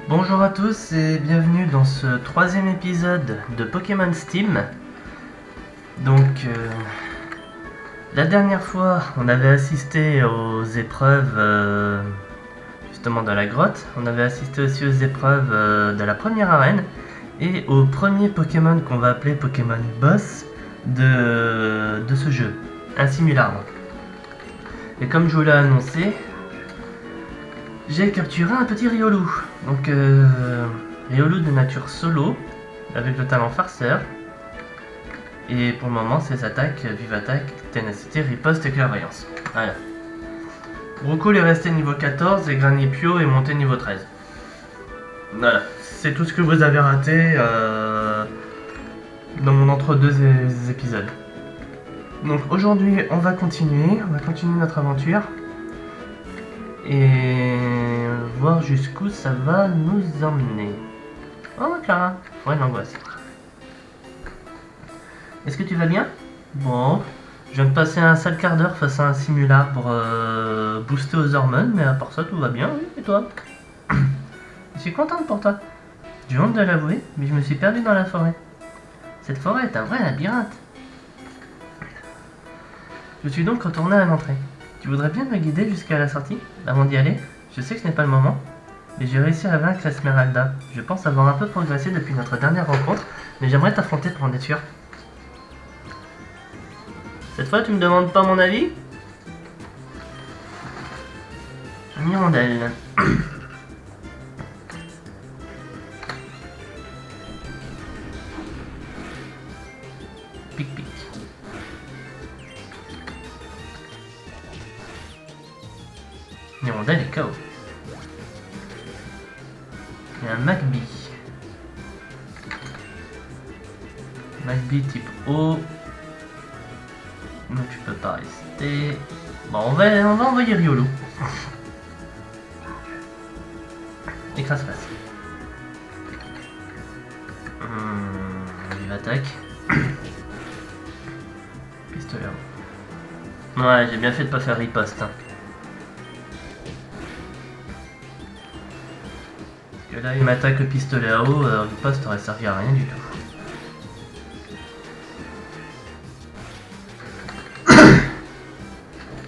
Bonjour à tous et bienvenue dans ce troisième épisode de Pokémon Steam. Donc, la dernière fois, on avait assisté aux épreuves justement de la grotte. On avait assisté aussi aux épreuves de la première arène et au premier Pokémon qu'on va appeler Pokémon Boss de ce jeu, un Simularbre. Et comme je vous l'ai annoncé, j'ai capturé un petit Riolu. Donc, Riolu de nature solo, avec le talent farceur. Et pour le moment, ses attaques, vive attaque, ténacité, riposte et clairvoyance. Voilà. Brocool est resté niveau 14 et Granipio est monté niveau 13. Voilà. C'est tout ce que vous avez raté dans mon entre-deux épisodes. Donc aujourd'hui, on va continuer notre aventure. Et voir jusqu'où ça va nous emmener. Oh Clara, ouais l'angoisse. Est-ce que tu vas bien? Bon, je viens de passer un sale quart d'heure face à un simulacre boosté aux hormones, mais à part ça tout va bien, oui, et toi? Je suis contente pour toi. J'ai honte de l'avouer, mais je me suis perdu dans la forêt. Cette forêt est un vrai labyrinthe. Je suis donc retourné à l'entrée. Tu voudrais bien me guider jusqu'à la sortie, avant d'y aller? Je sais que ce n'est pas le moment, mais j'ai réussi à vaincre Esmeralda. Je pense avoir un peu progressé depuis notre dernière rencontre, mais j'aimerais t'affronter pour en être sûr. Cette fois, tu me demandes pas mon avis? Une hirondelle. Pic pic. Une hirondelle est KO. Et un Magby. Magby type O. Donc je peux pas rester. Bon, on va envoyer Riolu. Écrase-face. Vive attaque. Pistolet. Ouais, j'ai bien fait de pas faire riposte. Hein. Parce que là, il m'attaque le pistolet à eau, riposte aurait servi à rien du tout.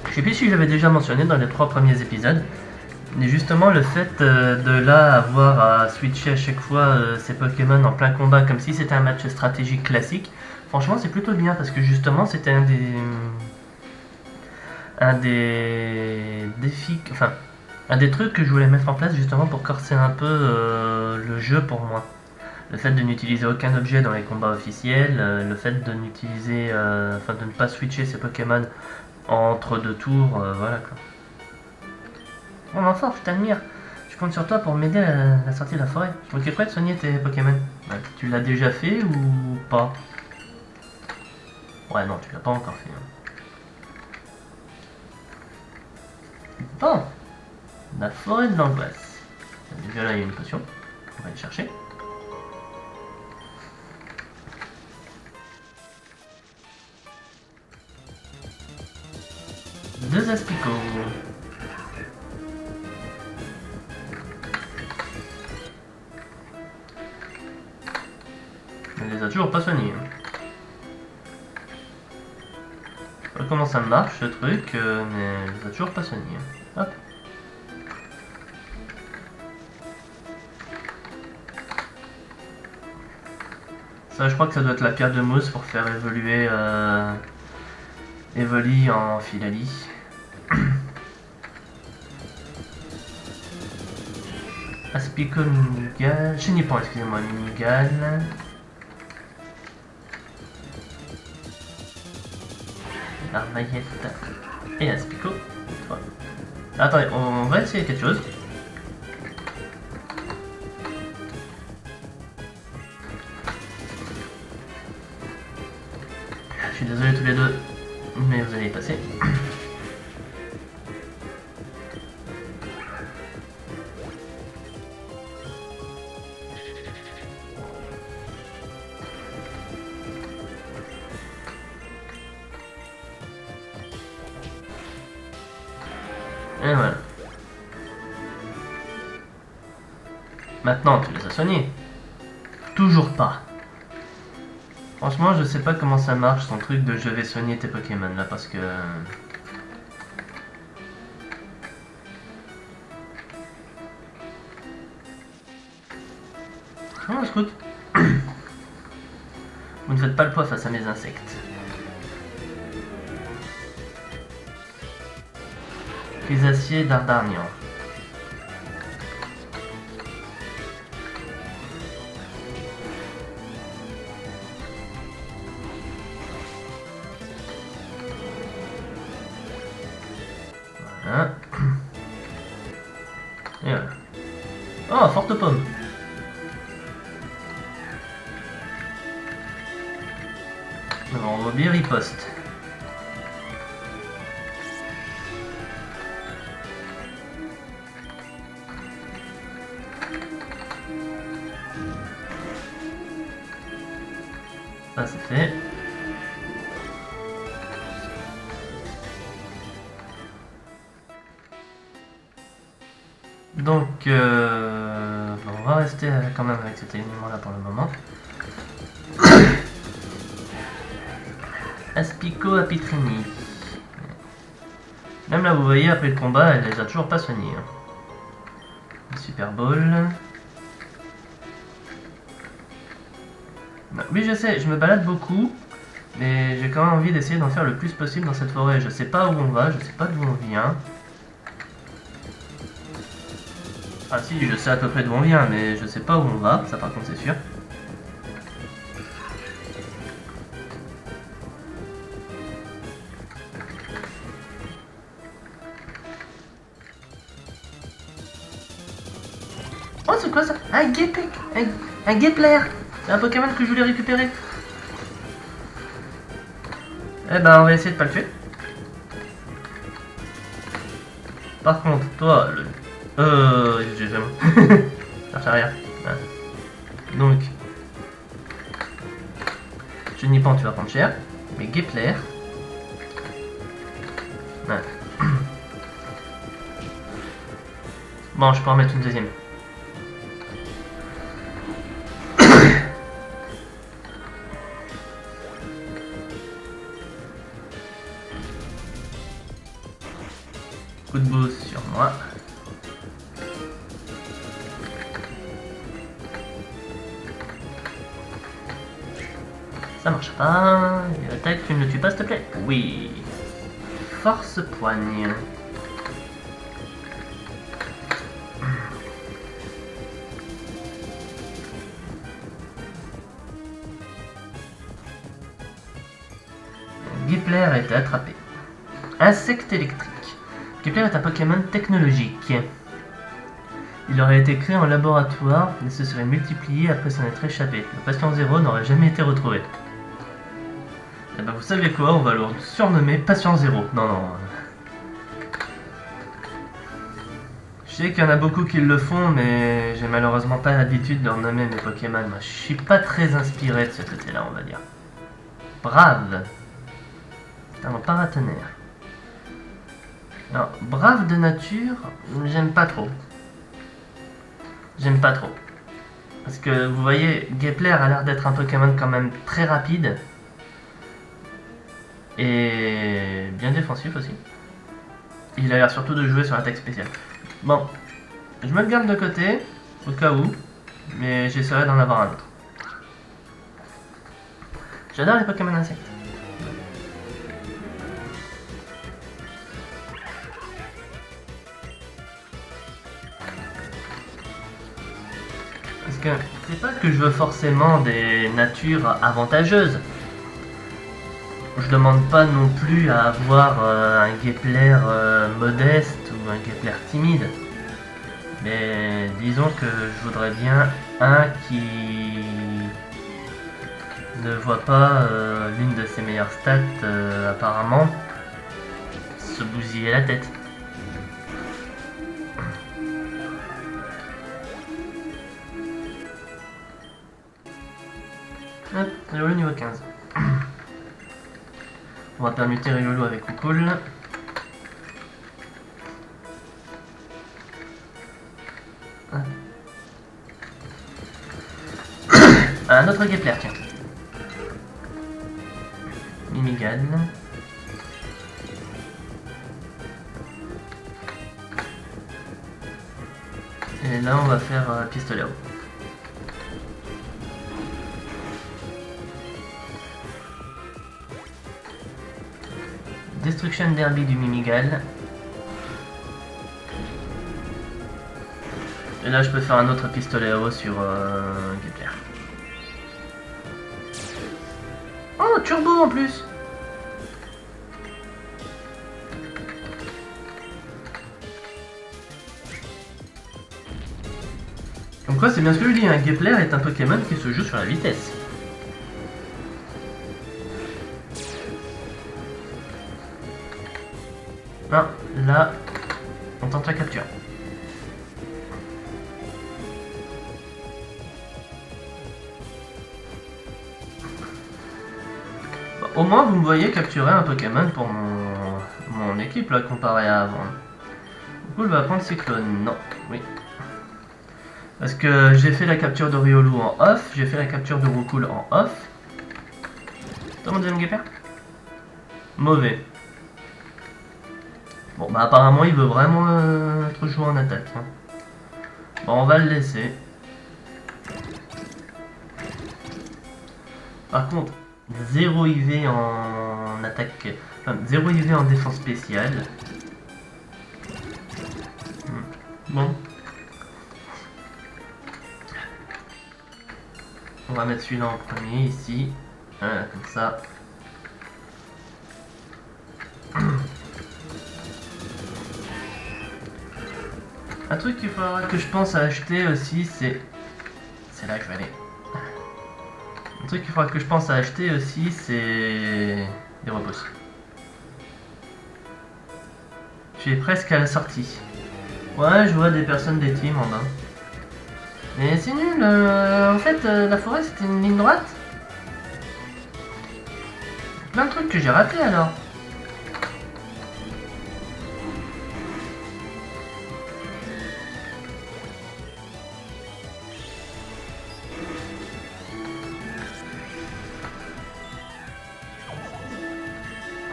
Je sais plus si je l'avais déjà mentionné dans les 3 premiers épisodes, mais justement le fait de là avoir à switcher à chaque fois ces Pokémon en plein combat comme si c'était un match stratégique classique, franchement c'est plutôt bien parce que justement c'était un des défis, enfin un des trucs que je voulais mettre en place justement pour corser un peu le jeu pour moi. Le fait de n'utiliser aucun objet dans les combats officiels, le fait de n'utiliser, enfin de ne pas switcher ces Pokémon entre deux tours, voilà quoi. Mon enfant, je t'admire. Je compte sur toi pour m'aider à la sortie de la forêt. Je m'occuperai de soigner tes Pokémon. Ouais, tu l'as déjà fait ou pas? Ouais, non, tu l'as pas encore fait. Hein. Bon, la forêt de l'angoisse. Déjà là, il y a une potion. On va aller chercher. Deux asticots. Elle les a toujours pas soignés. Hein. Je sais pas comment ça marche ce truc, mais elle les a toujours pas soignés. Hop. Ça, je crois que ça doit être la pierre de mousse pour faire évoluer Evoli en Philali. Aspico Minigal. Chenipan, excusez-moi, Minigal. Armaillette. Et Aspico. Voilà. Attendez, on va essayer quelque chose. Je suis désolé tous les deux, mais vous allez y passer. Et voilà. Maintenant, tu les as soignés. Toujours pas. Franchement, je sais pas comment ça marche, son truc de je vais soigner tes Pokémon, là, parce que... Oh, scout. Vous ne faites pas le poids face à mes insectes. Cuirassier d'Ardarnian. Voilà. Et voilà. Oh, forte pomme. On va bien riposte. Ça c'est fait. Donc, on va rester quand même avec cet élément là pour le moment. Aspico Apitrini. Même là, vous voyez, après le combat, elle les a toujours pas soignés. Super Ball. Oui, je sais, je me balade beaucoup, mais j'ai quand même envie d'essayer d'en faire le plus possible dans cette forêt. Je sais pas où on va, je sais pas d'où on vient. Ah si, je sais à peu près d'où on vient, mais je sais pas où on va, ça par contre c'est sûr. Oh, c'est quoi ça? Un Gepek, un Gepler. C'est un Pokémon que je voulais récupérer. Eh ben, on va essayer de pas le tuer. Par contre, toi, le... j'ai vraiment... Marche arrière. Ah. Donc... Chenipan, tu vas prendre cher. Mais Gepler... Ouais. Bon, je peux en mettre une deuxième. Coup de boost sur moi. Ça marche pas. Et attaque, tu ne le tues pas s'il te plaît. Oui. Force poigne. Gepler a été attrapé. Insecte électrique. Gepler est un Pokémon technologique. Il aurait été créé en laboratoire et se serait multiplié après s'en être échappé. Le patient zéro n'aurait jamais été retrouvé. Et ben vous savez quoi, on va le surnommer patient zéro. Non, non. Je sais qu'il y en a beaucoup qui le font, mais j'ai malheureusement pas l'habitude de renommer mes Pokémon. Moi, je suis pas très inspiré de ce côté-là, on va dire. Brave. C'est un paratonnerre. Alors, brave de nature, j'aime pas trop. J'aime pas trop. Parce que vous voyez, Gepler a l'air d'être un Pokémon quand même très rapide. Et bien défensif aussi. Il a l'air surtout de jouer sur l'attaque spéciale. Bon, je me le garde de côté, au cas où, mais j'essaierai d'en avoir un autre. J'adore les Pokémon insectes. Parce que c'est pas que je veux forcément des natures avantageuses. Je demande pas non plus à avoir un Gepler modeste ou un Gepler timide. Mais disons que je voudrais bien un qui ne voit pas l'une de ses meilleures stats apparemment se bousiller la tête. Hop, le niveau 15. On va permuter Riolo avec Coucoule. un autre Gepler, tiens. Mimigal. Et là, on va faire pistolet à eau. Destruction Derby du Mimigal. Et là, je peux faire un autre pistolet à eau sur Gepler. Oh, turbo en plus! Comme quoi, c'est bien ce que je dis, hein, Gepler est un Pokémon qui se joue sur la vitesse. Non, là, on tente la capture. Bon, au moins, vous me voyez capturer un Pokémon pour mon équipe, là, comparé à avant. Du coup, je vais prendre Cyclone. Non, oui. Parce que j'ai fait la capture de Riolu en off, j'ai fait la capture de Roucoule en off. T'as mon deuxième Gepler? Mauvais. Bon, bah apparemment il veut vraiment être joué en attaque. Hein. Bon, on va le laisser. Par contre, 0 IV en attaque... Enfin, 0 IV en défense spéciale. Bon. On va mettre celui-là en premier, ici. Voilà, comme ça. Un truc qu'il faudra que je pense à acheter aussi, c'est... C'est là que je vais aller. Un truc qu'il faudra que je pense à acheter aussi, c'est... des repousses. Je suis presque à la sortie. Ouais, je vois des personnes des teams en bas. Mais c'est nul, en fait, la forêt c'était une ligne droite. Plein de trucs que j'ai ratés alors.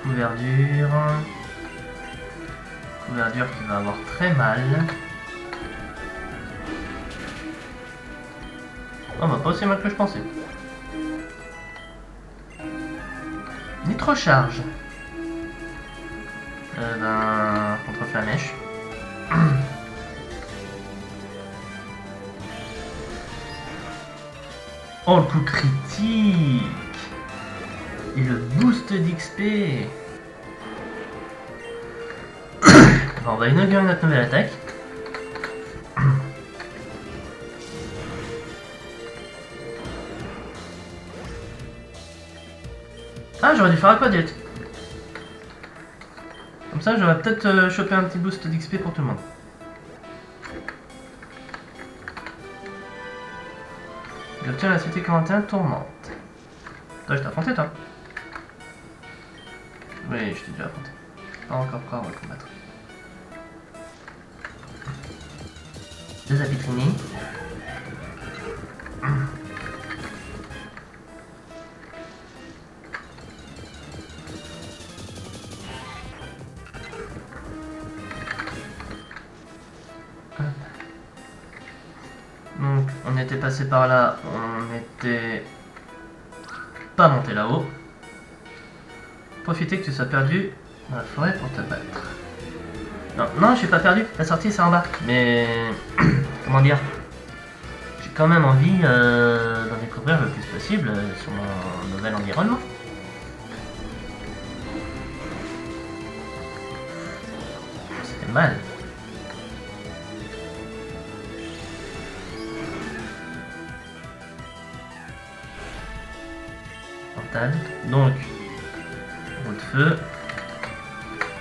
Couverture. Couverture qui va avoir très mal. Oh bah pas aussi mal que je pensais. Nitrocharge. Ben... contre Flamèche. Oh le coup critique. Et le boost d'XP. On va inaugurer notre nouvelle attaque. Ah, j'aurais dû faire Aquadiette. Comme ça, j'aurais peut-être chopé un petit boost d'XP pour tout le monde. J'obtiens la cité 41 tourmente. Toi, je t'ai affronté, toi? Oui, je t'ai déjà affronté. Pas encore prêt à le combattre. Deux Apitrini. Donc, on était passé par là, on était pas monté là-haut. Profitez que tu sois perdu dans la forêt pour te battre. Non, non, je suis pas perdu, la sortie c'est en bas. Mais, comment dire, j'ai quand même envie d'en découvrir le plus possible sur mon nouvel environnement. C'était mal. Donc, roue de feu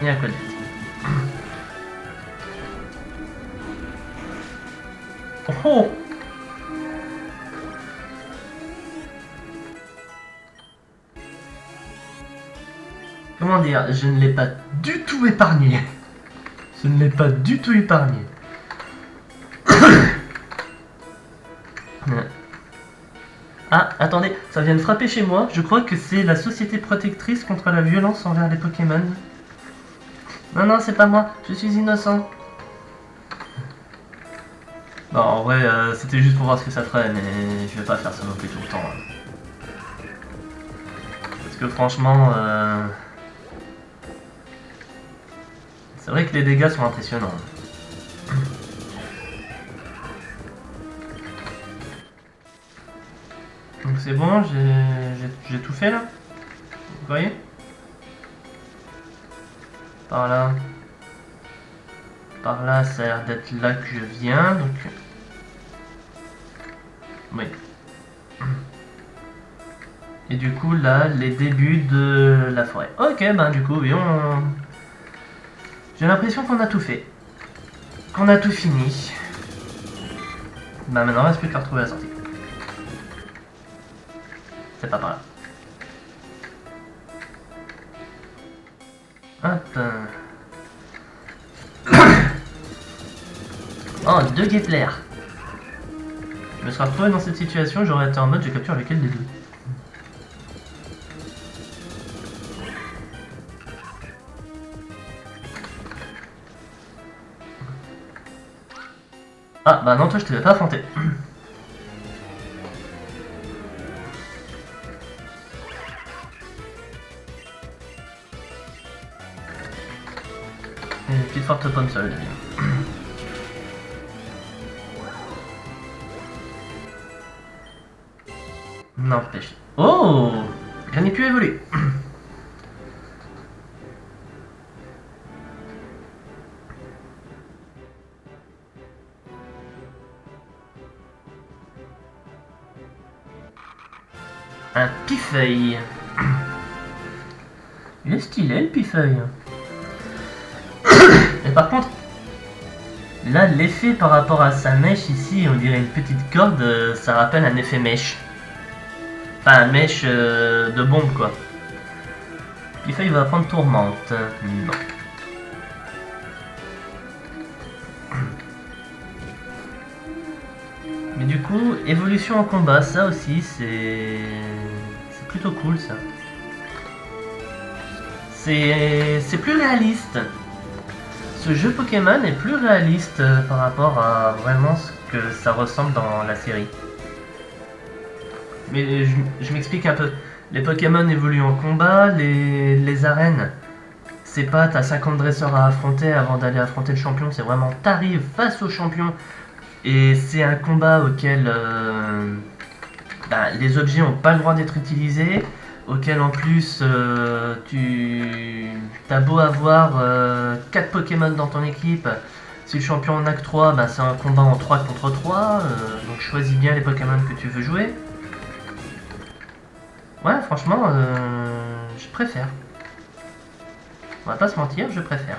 et un colette. Oh, oh. Comment dire, je ne l'ai pas du tout épargné. Je ne l'ai pas du tout épargné. Ah, attendez, ça vient de frapper chez moi. Je crois que c'est la Société protectrice contre la violence envers les Pokémon. Non, non, c'est pas moi. Je suis innocent. Bon, en vrai, c'était juste pour voir ce que ça ferait, mais je vais pas faire ça non plus tout le temps. Hein. Parce que franchement, c'est vrai que les dégâts sont impressionnants. Donc c'est bon, j'ai tout fait là. Vous voyez? Par là. Par là, ça a l'air d'être là que je viens, donc... Oui. Et du coup, là, les débuts de la forêt. Ok, ben du coup, oui, j'ai l'impression qu'on a tout fait. Qu'on a tout fini. Bah maintenant, il ne reste plus qu'à retrouver la sortie. C'est pas par là. Hop. Oh, 2 Guetler. Je me serais retrouvé dans cette situation, j'aurais été en mode je capture lequel des deux. Ah bah non, toi je te l'ai pas affronté. Une petite forte pomme sur le début. N'empêche. Oh, j'en ai pu évoluer. Un pifeuille. Il est stylé le pifeuille. Et par contre, là l'effet par rapport à sa mèche ici, on dirait une petite corde, ça rappelle un effet mèche. Enfin, un mèche de bombe quoi. Pifeuille va prendre tourmente. Non. Mais du coup, évolution en combat, ça aussi c'est plutôt cool ça. C'est plus réaliste. Ce jeu Pokémon est plus réaliste par rapport à vraiment ce que ça ressemble dans la série. Mais je m'explique un peu. Les Pokémon évoluent en combat, les arènes, c'est pas t'as 50 dresseurs à affronter avant d'aller affronter le champion, c'est vraiment t'arrives face au champion et c'est un combat auquel les objets n'ont pas le droit d'être utilisés, auquel en plus tu as beau avoir 4 Pokémon dans ton équipe, si le champion en a que 3, c'est un combat en 3 contre 3, donc choisis bien les Pokémon que tu veux jouer. Ouais, franchement, je préfère. On va pas se mentir, je préfère.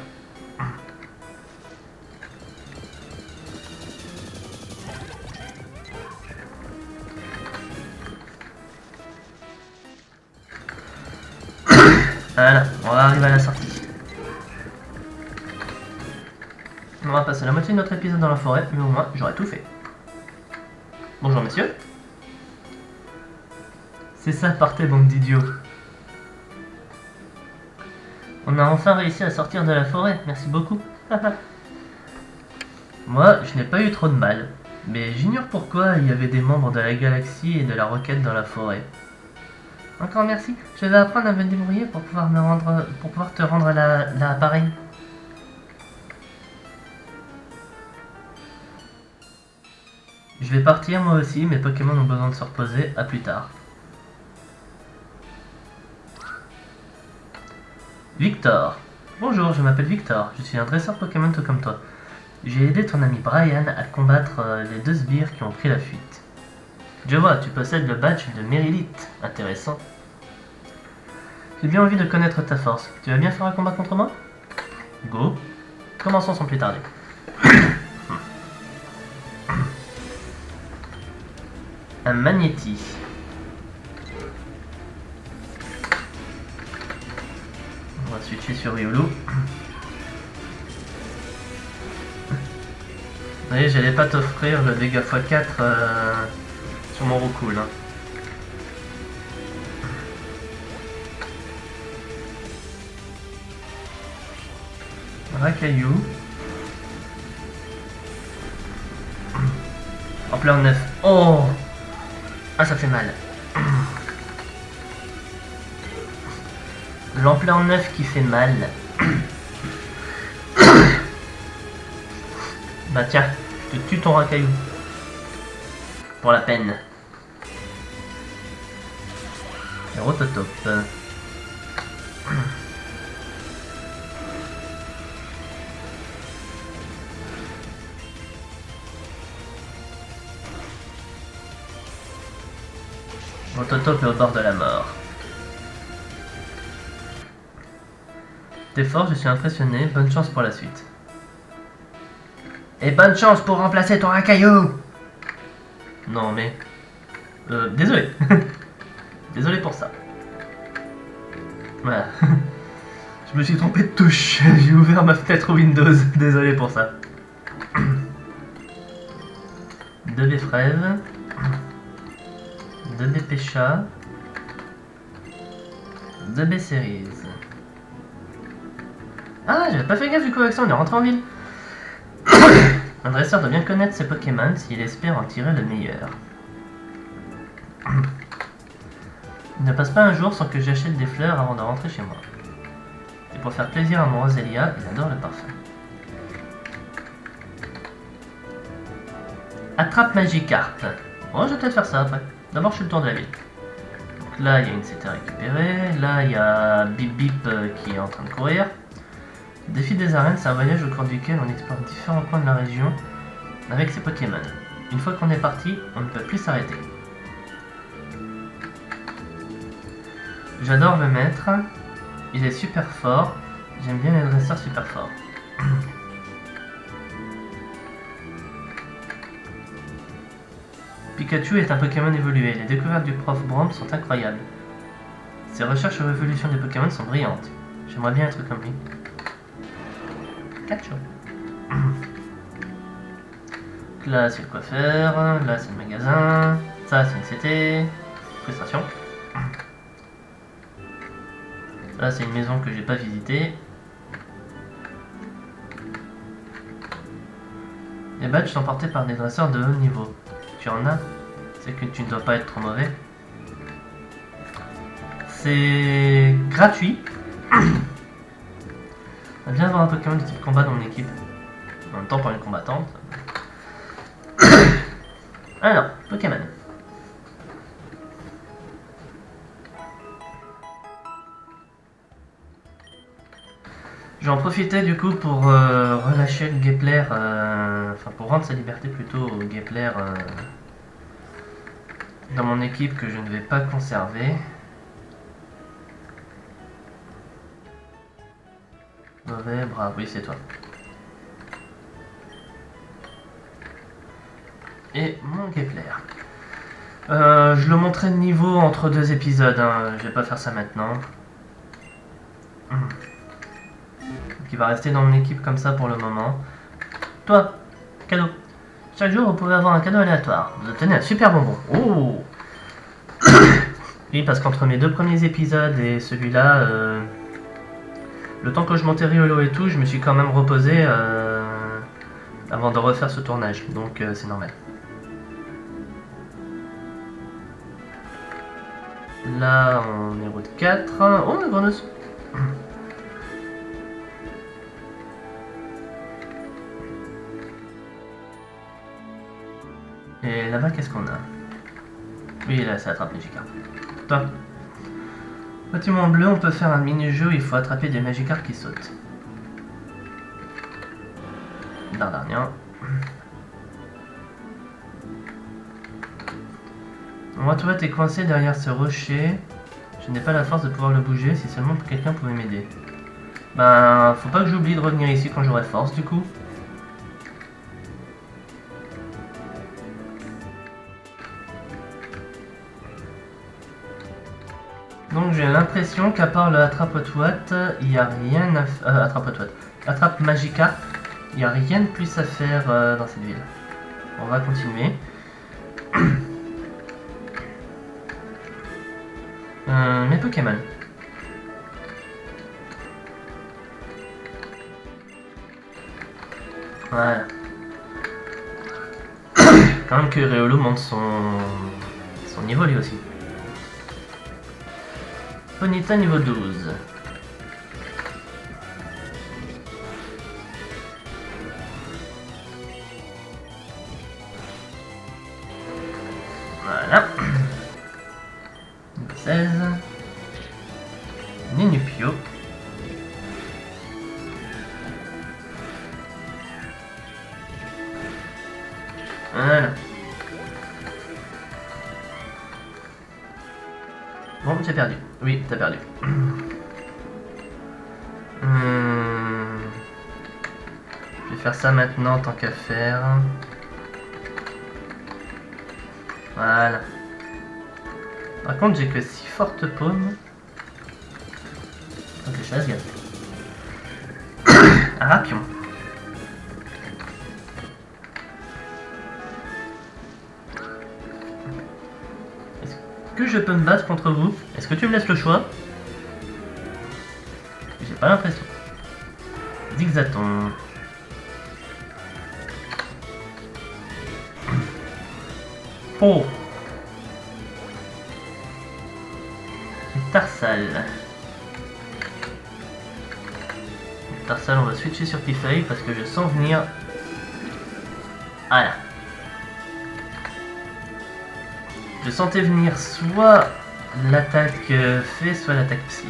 Voilà, on va arriver à la sortie. On va passer la moitié de notre épisode dans la forêt, mais au moins j'aurai tout fait. Bonjour messieurs. C'est ça, partez bande d'idiots. On a enfin réussi à sortir de la forêt, merci beaucoup. Moi, je n'ai pas eu trop de mal, mais j'ignore pourquoi il y avait des membres de la galaxie et de la Roquette dans la forêt. Encore merci, je vais apprendre à me débrouiller pour pouvoir te rendre l'appareil. Je vais partir moi aussi, mes Pokémon ont besoin de se reposer, à plus tard. Victor. Bonjour, je m'appelle Victor, je suis un dresseur Pokémon tout comme toi. J'ai aidé ton ami Brian à combattre les 2 sbires qui ont pris la fuite. Je vois, tu possèdes le badge de Mérylite. Intéressant. J'ai bien envie de connaître ta force. Tu vas bien faire un combat contre moi? Go. Commençons sans plus tarder. Un Magnéti. On va switcher sur Riolu. Vous voyez, j'allais pas t'offrir le dégât x4 sur mon Roucoule. Hein. Racaillou. Ampleur 9. Oh! Ah, ça fait mal. L'ampleur 9 qui fait mal. Bah tiens, je te tue ton racaillou. Pour la peine. Et rototop. Rototop est au bord de la mort. T'es fort, je suis impressionné. Bonne chance pour la suite. Et bonne chance pour remplacer ton racaillou. Non mais... désolé. Désolé pour ça. Voilà. Je me suis trompé de touche. J'ai ouvert ma fenêtre Windows. Désolé pour ça. 2B fraises. 2B pécha. 2B series. Ah, j'avais pas fait gaffe du coup avec ça, on est rentré en ville. Un dresseur doit bien connaître ses Pokémon s'il espère en tirer le meilleur. Il ne passe pas un jour sans que j'achète des fleurs avant de rentrer chez moi. Et pour faire plaisir à mon Roselia, il adore le parfum. Attrape Magikarp. Bon, je vais peut-être faire ça après. D'abord, je fais le tour de la ville. Donc là, il y a une CT récupérée. Là, il y a Bip Bip qui est en train de courir. Défi des arènes, c'est un voyage au cours duquel on explore différents coins de la région avec ses Pokémon. Une fois qu'on est parti, on ne peut plus s'arrêter. J'adore le maître, il est super fort, j'aime bien les dresseurs super forts. Pikachu est un Pokémon évolué, les découvertes du prof Brom sont incroyables. Ses recherches sur l'évolution des Pokémon sont brillantes, j'aimerais bien être comme lui. Pikachu. Là c'est le coiffeur, là c'est le magasin, ça c'est une CT, frustration. Là c'est une maison que j'ai pas visitée. Les badges sont portés par des dresseurs de haut niveau. Tu en as, c'est que tu ne dois pas être trop mauvais. C'est gratuit. On vient avoir un Pokémon de type combat dans mon équipe. En même temps pour une combattante. Alors, Pokémon. Je vais en profiter du coup pour relâcher le Gepler, enfin pour rendre sa liberté plutôt au Gepler dans mon équipe que je ne vais pas conserver. Mauvais, bravo, oui c'est toi. Et mon Gepler. Je le montrerai de niveau entre deux épisodes, hein. Je vais pas faire ça maintenant. Donc il va rester dans mon équipe comme ça pour le moment. Toi, cadeau. Chaque jour vous pouvez avoir un cadeau aléatoire. Vous obtenez un super bonbon. Oh. Oui, parce qu'entre mes deux premiers épisodes et celui-là, le temps que je montais Riolo et tout, je me suis quand même reposé avant de refaire ce tournage. Donc c'est normal. Là, on est route 4. Oh, la greneuse. Et là-bas, qu'est-ce qu'on a? Oui, là, ça attrape Magikarp. Top. Bâtiment bleu, on peut faire un mini-jeu où il faut attraper des Magikarp qui sautent. Dardarnian. Moi, toi, t'es coincé derrière ce rocher. Je n'ai pas la force de pouvoir le bouger, si seulement quelqu'un pouvait m'aider. Ben, faut pas que j'oublie de revenir ici quand j'aurai force, du coup. Donc j'ai l'impression qu'à part le attrape-ouate, il n'y a rien à faire. Attrape Magikarp, il n'y a rien de plus à faire dans cette ville. On va continuer. Mes Pokémon. Voilà. Quand même que Riolu monte son niveau lui aussi. Ponyta niveau 12. Voilà. 16. Ninupio. Voilà. Bon, j'ai perdu. Oui, t'as perdu. Je vais faire ça maintenant, tant qu'à faire. Voilà. Par contre, j'ai que 6 fortes paumes. Donc, les chasses gaffe. Arapion. Est-ce que je peux me battre contre vous? Est-ce que tu me laisses le choix? J'ai pas l'impression. Zigzaton. Oh. Tarsal. Tarsal, on va switcher sur Pifeuille parce que je sens venir. Voilà. Je sentais venir soit l'attaque fée, soit l'attaque psy.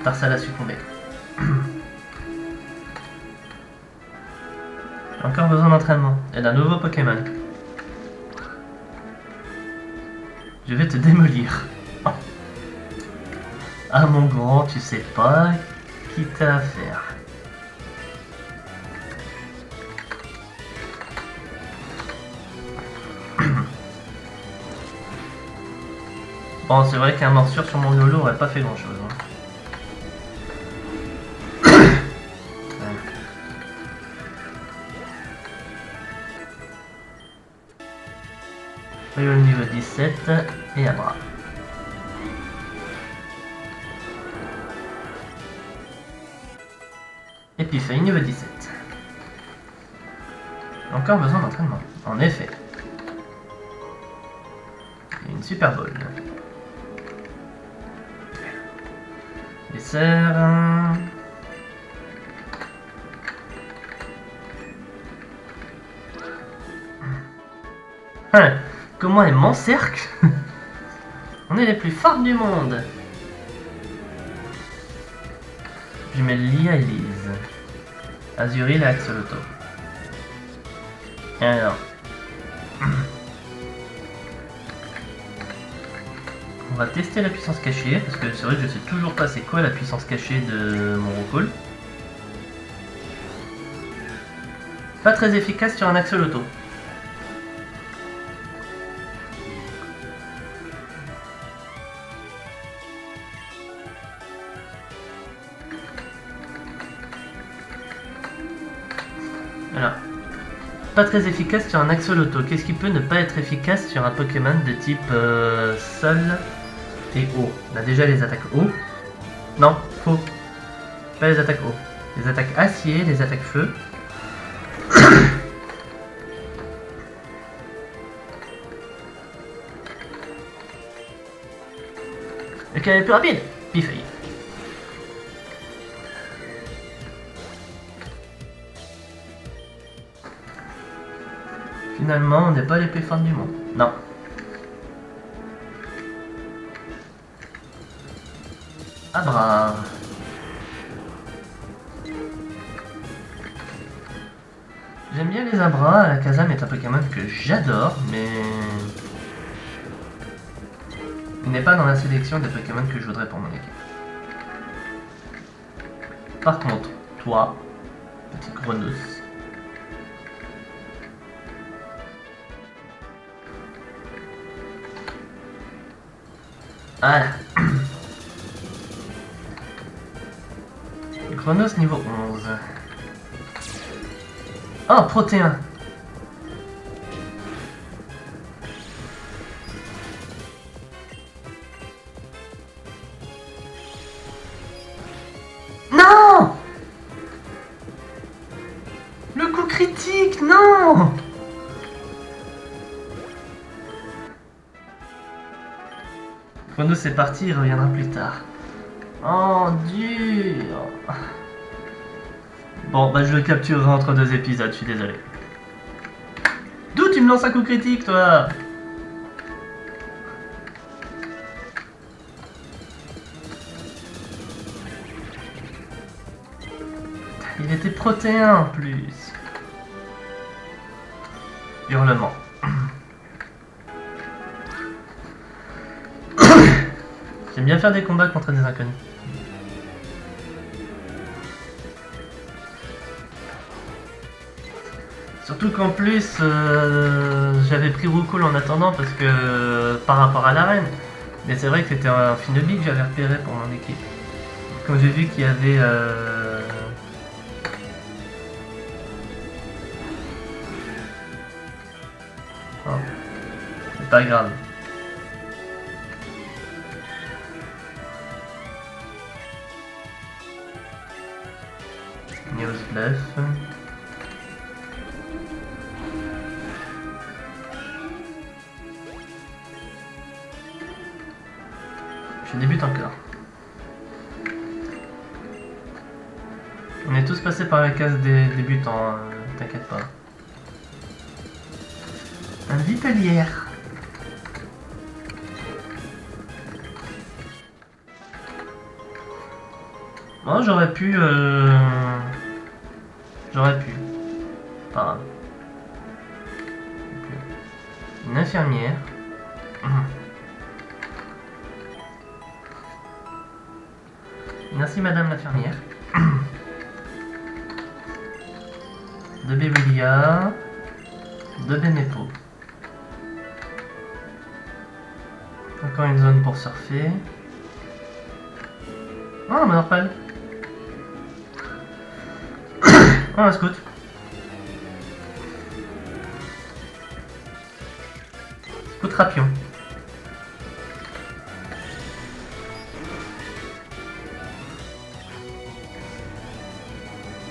Tarsal a succombé. J'ai encore besoin d'entraînement et d'un nouveau Pokémon. Je vais te démolir. Ah mon grand, tu sais pas qui t'as affaire. Bon, c'est vrai qu'un morsure sur mon Riolu aurait pas fait grand chose. Hein. Riolu niveau 17 et Abra. Epiphae niveau 17. Encore besoin d'entraînement. En effet. Et une Super Bowl. Dessert. Comment elle m'encercle? On est les plus fortes du monde. Je mets Lia Elise. Azuril et Axolotl. Et alors. On va tester la puissance cachée, parce que c'est vrai que je sais toujours pas c'est quoi la puissance cachée de mon Roucoule. Pas très efficace sur un Axolotl. Alors, pas très efficace sur un Axolotl. Qu'est-ce qui peut ne pas être efficace sur un Pokémon de type Sol et Eau? On a déjà les attaques Eau. Non, faux. Pas les attaques Eau. Les attaques Acier, les attaques Feu. Lequel est le plus rapide? Pifeuille. Finalement, on n'est pas les plus forts du monde. Non. Abra. J'aime bien les Abras. Alakazam est un Pokémon que j'adore, mais il n'est pas dans la sélection des Pokémon que je voudrais pour mon équipe. Par contre, toi, petit Grenousse, voilà. Chronos niveau 11. Oh, Protéin. critique, non! Chrono c'est parti, il reviendra plus tard. Oh, dur! Bon, bah je le capturerai entre deux épisodes, je suis désolé. D'où tu me lances un coup critique, toi? Il était protéin en plus. Hurlement. J'aime bien faire des combats contre des inconnus. Surtout qu'en plus, j'avais pris Roucoule en attendant parce que par rapport à l'arène. Mais c'est vrai que c'était un Finobi que j'avais repéré pour mon équipe. Quand j'ai vu qu'il y avait... Oh, c'est pas grave. News Bluff. Je débute encore. On est tous passés par la case des débutants, t'inquiète pas. Un Vipelière. Bon, j'aurais pu... J'aurais pu. Pas grave. Une infirmière. Merci madame l'infirmière. De Bévelia. De Benepo. Encore une zone pour surfer. Oh, un Monorpal. Oh, un scout. Scout Rapion.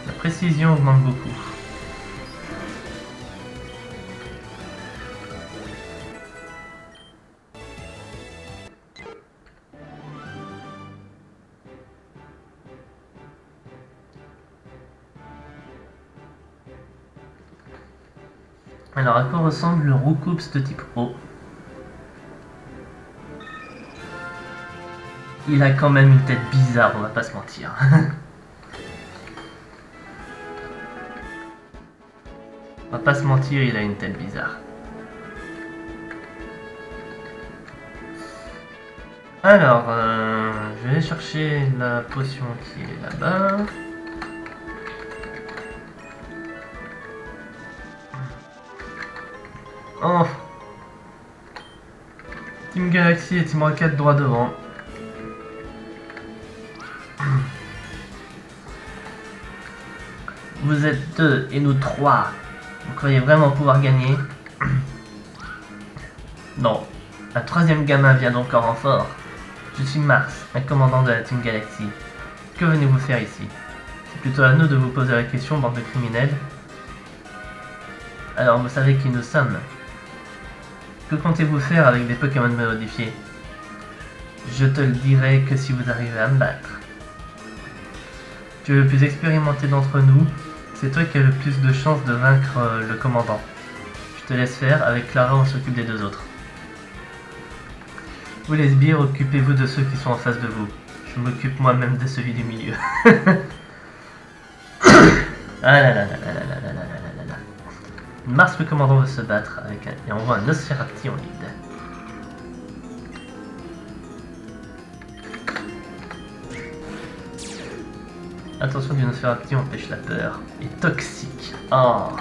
La précision augmente beaucoup. Alors, à quoi ressemble le Roucoups de type O? Il a quand même une tête bizarre, on va pas se mentir. On va pas se mentir, il a une tête bizarre. Alors, je vais aller chercher la potion qui est là-bas. Oh! Team Galaxy et Team Rocket droit devant. Vous êtes 2 et nous 3. Vous croyez vraiment pouvoir gagner? Non. Un troisième gamin vient donc en renfort. Je suis Mars, un commandant de la Team Galaxy. Que venez-vous faire ici? C'est plutôt à nous de vous poser la question, bande de criminels. Alors vous savez qui nous sommes. Que comptez-vous faire avec des Pokémon modifiés? Je te le dirai que si vous arrivez à me battre. Tu es le plus expérimenté d'entre nous, c'est toi qui as le plus de chances de vaincre le commandant. Je te laisse faire, avec Clara on s'occupe des deux autres. Vous les sbires, occupez-vous de ceux qui sont en face de vous. Je m'occupe moi-même de celui du milieu. Ah là là là là là là là là là là. Mars le commandant veut se battre avec et envoie un Nosferati en lead. Attention, du Nosferati empêche la peur. Et toxique. Oh.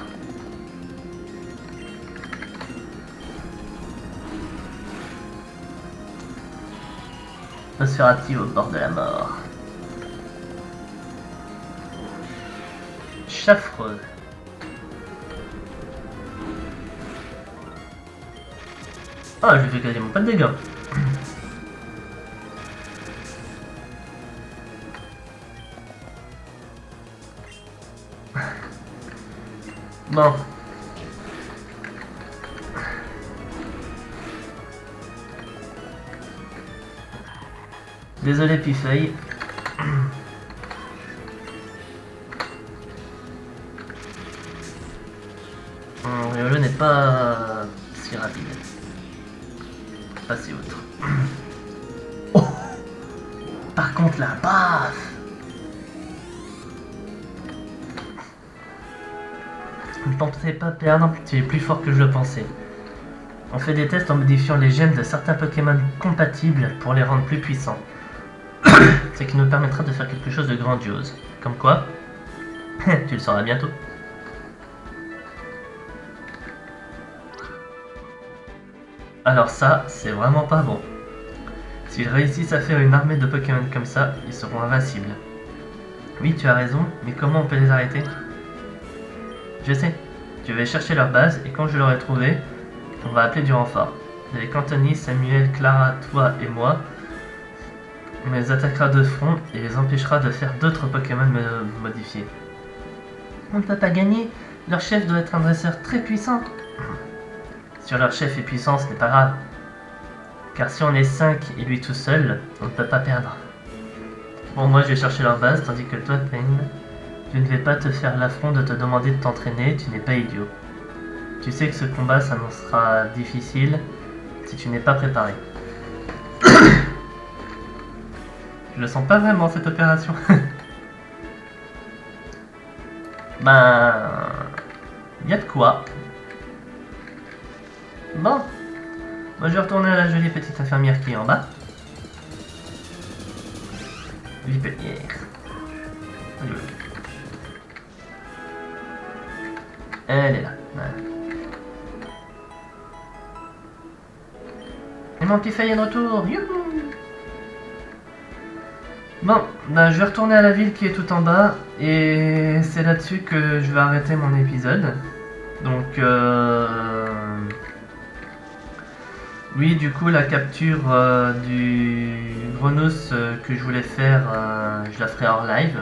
Nosferati au bord de la mort. Chaffreux. Ah, je lui fais quasiment pas de dégâts. Bon. Désolé Pifeuille. Riolo n'est pas si rapide. Pas si autre. Oh, par contre la baffe. Ne pensez pas perdre, tu es plus fort que je le pensais. On fait des tests en modifiant les gemmes de certains Pokémon compatibles pour les rendre plus puissants. Ce qui nous permettra de faire quelque chose de grandiose. Comme quoi, tu le sauras bientôt. Alors ça, c'est vraiment pas bon. S'ils réussissent à faire une armée de Pokémon comme ça, ils seront invincibles. Oui, tu as raison, mais comment on peut les arrêter? Je sais. Je vais chercher leur base et quand je l'aurai trouvée, on va appeler du renfort. Avec Anthony, Samuel, Clara, toi et moi, on les attaquera de front et les empêchera de faire d'autres Pokémon modifiés. On ne peut pas gagner. Leur chef doit être un dresseur très puissant. Sur leur chef est puissant, ce n'est pas grave. Car si on est 5 et lui tout seul, on ne peut pas perdre. Bon, moi je vais chercher leur base, tandis que toi, Pain, je ne vais pas te faire l'affront de te demander de t'entraîner, tu n'es pas idiot. Tu sais que ce combat s'annoncera difficile si tu n'es pas préparé. Je le sens pas vraiment cette opération. Ben... y a de quoi. Bon. Moi je vais retourner à la jolie petite infirmière qui est en bas. Vipelière. Elle est là. Voilà. Et mon petit feuille est de retour. Youhou! Bon, bah, je vais retourner à la ville qui est tout en bas. Et c'est là-dessus que je vais arrêter mon épisode. Donc, oui, du coup, la capture du Grenousse que je voulais faire, je la ferai hors live.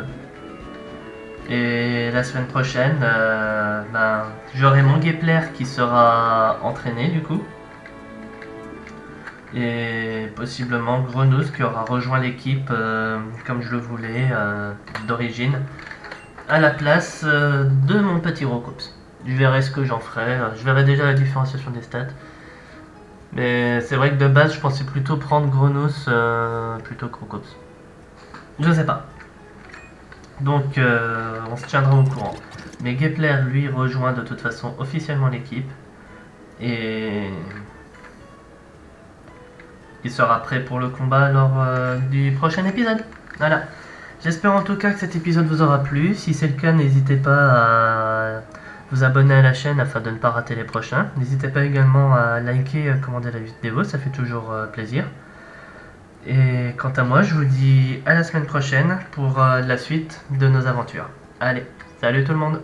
Et la semaine prochaine, ben, j'aurai mon Gepler qui sera entraîné du coup. Et possiblement Grenousse qui aura rejoint l'équipe comme je le voulais d'origine. À la place de mon petit Rokops. Je verrai ce que j'en ferai. Je verrai déjà la différenciation des stats. Mais c'est vrai que de base, je pensais plutôt prendre Grenousse plutôt que Rokops. Je sais pas. Donc, on se tiendra au courant. Mais Gepler, lui, rejoint de toute façon officiellement l'équipe. Et il sera prêt pour le combat lors du prochain épisode. Voilà. J'espère en tout cas que cet épisode vous aura plu. Si c'est le cas, n'hésitez pas à vous abonner à la chaîne afin de ne pas rater les prochains. N'hésitez pas également à liker et à commenter la vidéo, ça fait toujours plaisir. Et quant à moi, je vous dis à la semaine prochaine pour la suite de nos aventures. Allez, salut tout le monde!